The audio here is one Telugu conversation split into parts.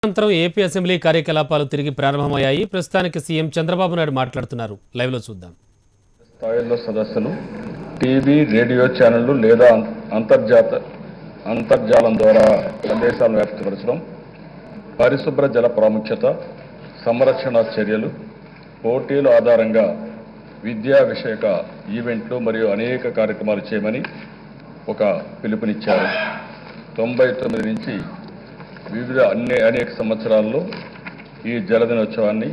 అనంతరం ఏపీ అసెంబ్లీ కార్యకలాపాలు తిరిగి ప్రారంభమయ్యాయి. ప్రస్తుతానికి సీఎం చంద్రబాబు నాయుడు మాట్లాడుతున్నారు. లైవ్ లో చూద్దాం. స్థాయిలో సదస్సులు, టీవీ, రేడియో ఛానళ్లు లేదా అంతర్జాలం ద్వారా సందేశాలను వ్యాప్తిపరచడం, పరిశుభ్ర జల ప్రాముఖ్యత, సంరక్షణ చర్యలు, పోటీల ఆధారంగా విద్యా విషయక ఈవెంట్లు మరియు అనేక కార్యక్రమాలు చేయమని ఒక పిలుపునిచ్చారు. 99 నుంచి వివిధ అనేక సంవత్సరాల్లో ఈ జలదినోత్సవాన్ని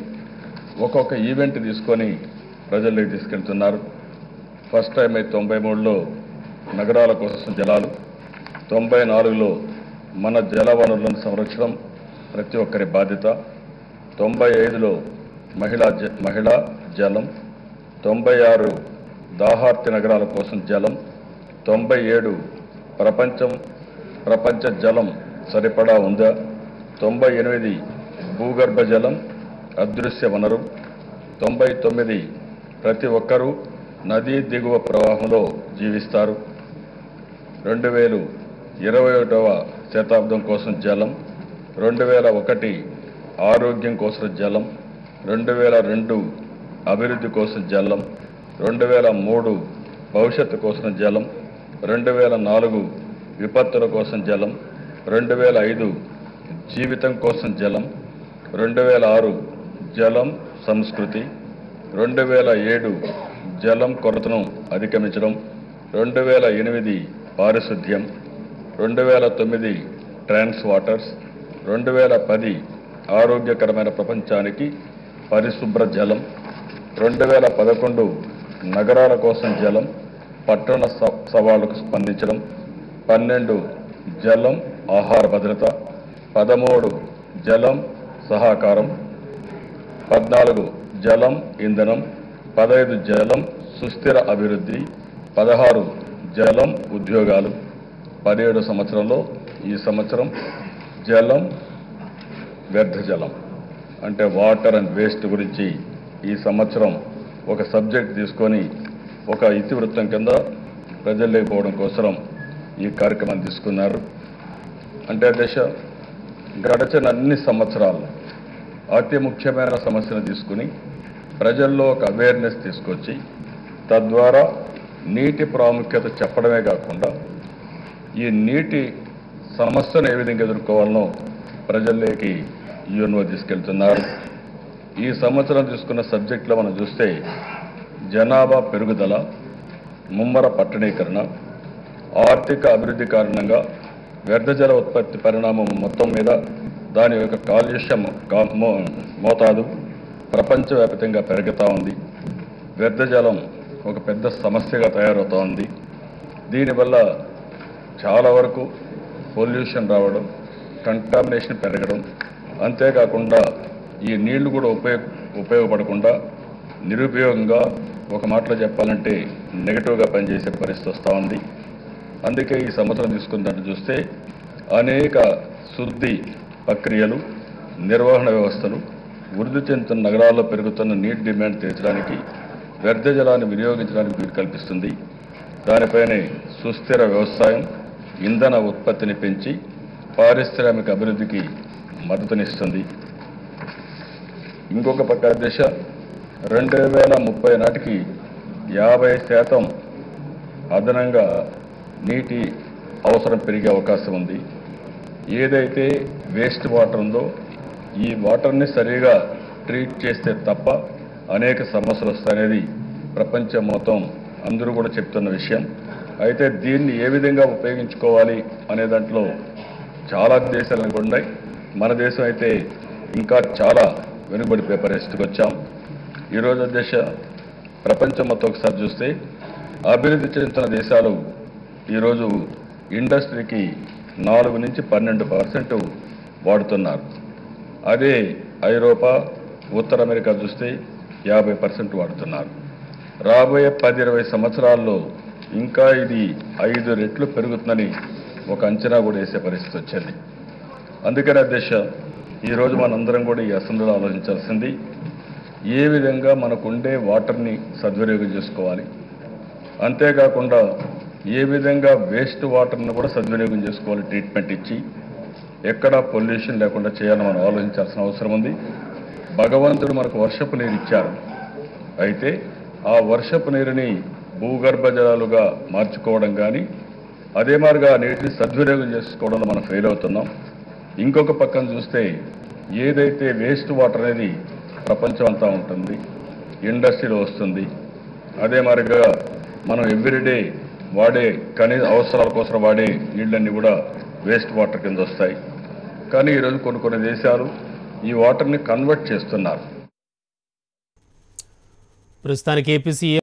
ఒక్కొక్క ఈవెంట్ తీసుకొని ప్రజల్లోకి తీసుకెళ్తున్నారు. ఫస్ట్ టైం 93లో నగరాల కోసం జలాలు, 94లో మన జల వనరులను సంరక్షణం ప్రతి ఒక్కరి బాధ్యత, 95లో మహిళా జలం, 96 దాహార్తి నగరాల కోసం జలం, 97 ప్రపంచ జలం సరిపడా ఉందా, 98 భూగర్భ జలం అదృశ్య వనరు, 99 ప్రతి ఒక్కరూ నదీ దిగువ ప్రవాహంలో జీవిస్తారు, 2021వ శతాబ్దం కోసం జలం, 2001 ఆరోగ్యం కోసం జలం, 2002 అభివృద్ధి కోసం జలం, 2003 భవిష్యత్తు కోసం జలం, 2004 విపత్తుల కోసం జలం, 2005 జీవితం కోసం జలం, 2006 జలం సంస్కృతి, 2007 జలం కొరతను అధిగమించడం, 2008 పారిశుద్ధ్యం, 2009 ట్రాన్స్ వాటర్స్, 2010 ఆరోగ్యకరమైన ప్రపంచానికి పరిశుభ్ర జలం, 2011 నగరాల కోసం జలం, పట్టణ సవాళ్లకు స్పందించడం, 12 జలం ఆహార భద్రత, 13 జలం సహకారం, 14 జలం ఇంధనం, 15 జలం సుస్థిర అభివృద్ధి, 16 జలం ఉద్యోగాలు. 17 సంవత్సరంలో ఈ సంవత్సరం జలం వ్యర్థ జలం అంటే వాటర్ అండ్ వేస్ట్ గురించి ఈ సంవత్సరం ఒక సబ్జెక్ట్ తీసుకొని ఒక ఇతివృత్తం కింద ప్రజల్లోకి పోవడం కోసం ఈ కార్యక్రమాన్ని తీసుకున్నారు. అంటే గడిచిన అన్ని సంవత్సరాలు అతి ముఖ్యమైన సమస్యను తీసుకుని ప్రజల్లో ఒక అవేర్నెస్ తీసుకొచ్చి తద్వారా నీటి ప్రాముఖ్యత చెప్పడమే కాకుండా ఈ నీటి సమస్యను ఏ విధంగా ఎదుర్కోవాలనో ప్రజల్లోకి యూఎన్ఓ తీసుకెళ్తున్నారు. ఈ సంవత్సరం తీసుకున్న సబ్జెక్టులో మనం చూస్తే జనాభా పెరుగుదల, ముమ్మర పట్టణీకరణ, ఆర్థిక అభివృద్ధి కారణంగా వ్యర్థ జల ఉత్పత్తి పరిణామం మొత్తం మీద దాని యొక్క కాలుష్యం మోతాదు ప్రపంచవ్యాప్తంగా పెరుగుతూ ఉంది. వ్యర్థ జలం ఒక పెద్ద సమస్యగా తయారవుతూ ఉంది. దీనివల్ల చాలా వరకు పొల్యూషన్ రావడం, కంటామినేషన్ పెరగడం, అంతేకాకుండా ఈ నీళ్లు కూడా ఉపయోగపడకుండా నిరుపయోగంగా ఒక మాటలో చెప్పాలంటే నెగటివ్గా పనిచేసే పరిస్థితి వస్తూ ఉంది. అందుకే ఈ సంవత్సరం తీసుకున్నట్టు చూస్తే అనేక శుద్ధి ప్రక్రియలు, నిర్వహణ వ్యవస్థలు, వృద్ధి చెందుతున్న నగరాల్లో పెరుగుతున్న నీటి డిమాండ్ తీర్చడానికి, వ్యర్థ జలాన్ని వినియోగించడానికి వీలు కల్పిస్తుంది. దానిపైనే సుస్థిర వ్యవసాయం, ఇంధన ఉత్పత్తిని పెంచి పారిశ్రామిక అభివృద్ధికి మద్దతునిస్తుంది. ఇంకొక పక్క 2030 నాటికి 50% అదనంగా నీటి అవసరం పెరిగే అవకాశం ఉంది. ఏదైతే వేస్ట్ వాటర్ ఉందో ఈ వాటర్ని సరిగా ట్రీట్ చేస్తే తప్ప అనేక సమస్యలు వస్తాయనేది ప్రపంచం మొత్తం అందరూ కూడా చెప్తున్న విషయం. అయితే దీన్ని ఏ విధంగా ఉపయోగించుకోవాలి అనే దాంట్లో చాలా దేశాలు ఉన్నాయి. మన దేశం అయితే ఇంకా చాలా వెనుకబడిపోయే పరిస్థితికి వచ్చాం. ఈరోజు ప్రపంచం మొత్తం ఒకసారి చూస్తే అభివృద్ధి చెందుతున్న దేశాలు ఈరోజు ఇండస్ట్రీకి 4 నుంచి 12% వాడుతున్నారు. అదే ఐరోపా, ఉత్తర అమెరికా చూస్తే 50% వాడుతున్నారు. రాబోయే 10-20 సంవత్సరాల్లో ఇంకా ఇది 5 రెట్లు పెరుగుతుందని ఒక అంచనా కూడా వేసే పరిస్థితి వచ్చింది. అందుకనే ఈరోజు మనందరం కూడా ఈ అసెంబ్లీలో ఆలోచించాల్సింది ఏ విధంగా మనకుండే వాటర్ని సద్వినియోగం చేసుకోవాలి, అంతేకాకుండా ఏ విధంగా వేస్ట్ వాటర్ను కూడా సద్వినియోగం చేసుకోవాలి ట్రీట్మెంట్ ఇచ్చి, ఎక్కడా పొల్యూషన్ లేకుండా చేయాలని మనం ఆలోచించాల్సిన అవసరం ఉంది. భగవంతుడు మనకు వర్షపు నీరు ఇచ్చారు. అయితే ఆ వర్షపు నీరుని భూగర్భ జలాలుగా మార్చుకోవడం కానీ అదే మాదిరిగా నీటిని సద్వినియోగం చేసుకోవడంలో మనం ఫెయిల్ అవుతున్నాం. ఇంకొక పక్కన చూస్తే ఏదైతే వేస్ట్ వాటర్ అనేది ప్రపంచం అంతా ఉంటుంది, ఇండస్ట్రీలో వస్తుంది. అదే మాదిరిగా మనం ఎవ్రీడే వాడే కనీస అవసరాల కోసం వాడే నీళ్ళన్నీ కూడా వేస్ట్ వాటర్ కింద వస్తాయి. కానీ ఈరోజు కొన్ని దేశాలు ఈ వాటర్ని కన్వర్ట్ చేస్తున్నారు. ప్రస్తుతానికి ఏపీ సీఎం